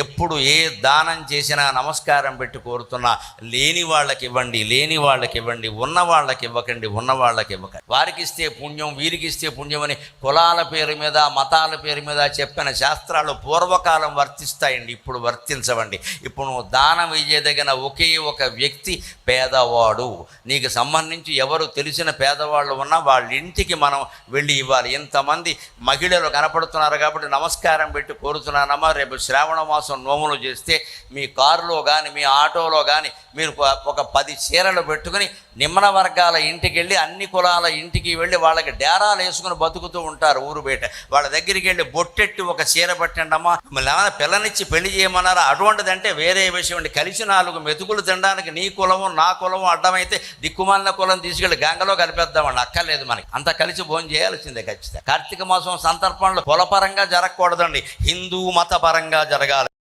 ఎప్పుడు ఏ దానం చేసినా నమస్కారం పెట్టి కోరుతున్నా, లేని వాళ్ళకి ఇవ్వండి, లేని వాళ్ళకి ఇవ్వండి, ఉన్న వాళ్ళకి ఇవ్వకండి, ఉన్న వాళ్ళకి ఇవ్వకండి. వారికి ఇస్తే పుణ్యం, వీరికి ఇస్తే పుణ్యం అని కులాల పేరు మీద, మతాల పేరు మీద చెప్పిన శాస్త్రాలు పూర్వకాలం వర్తిస్తాయండి, ఇప్పుడు వర్తించవండి. ఇప్పుడు నువ్వు దానం ఇయ్యదగిన ఒకే ఒక వ్యక్తి పేదవాడు. నీకు సంబంధించి ఎవరు తెలిసిన పేదవాళ్ళు ఉన్నా వాళ్ళ ఇంటికి మనం వెళ్ళి ఇవ్వాలి. ఇంతమంది మహిళలు కనపడుతున్నారు కాబట్టి నమస్కారం పెట్టి కోరుతున్నానమ్మా, రేపు శ్రావణ మాసం నోములు చేస్తే మీ కారులో కానీ మీ ఆటోలో కానీ మీరు ఒక 10 చీరలు పెట్టుకుని నిమ్న వర్గాల ఇంటికి వెళ్ళి, అన్ని కులాల ఇంటికి వెళ్ళి వాళ్ళకి డేరాలు వేసుకుని బతుకుతూ ఉంటారు ఊరు బయట. వాళ్ళ దగ్గరికి వెళ్ళి బొట్టెట్టి ఒక చీర పెట్టండి అమ్మా, మిమ్మల్ని ఏమైనా పిల్లనిచ్చి పెళ్లి చేయమన్నారా? అటువంటిదంటే వేరే విషయం అండి. కలిసి 4 మెతుకులు తినడానికి నీ కులము నా కులము అడ్డమైతే దిక్కుమాలిన కులం తీసుకెళ్ళి గంగలో కలిపేద్దామండి, అక్కర్లేదు మనకి. అంత కలిసి భోజనం చేయాల్సిందే ఖచ్చితంగా. కార్తీక మాసం సందర్భంలో కులపరంగా జరగకూడదండి, హిందూ మతపరంగా జరగాలి.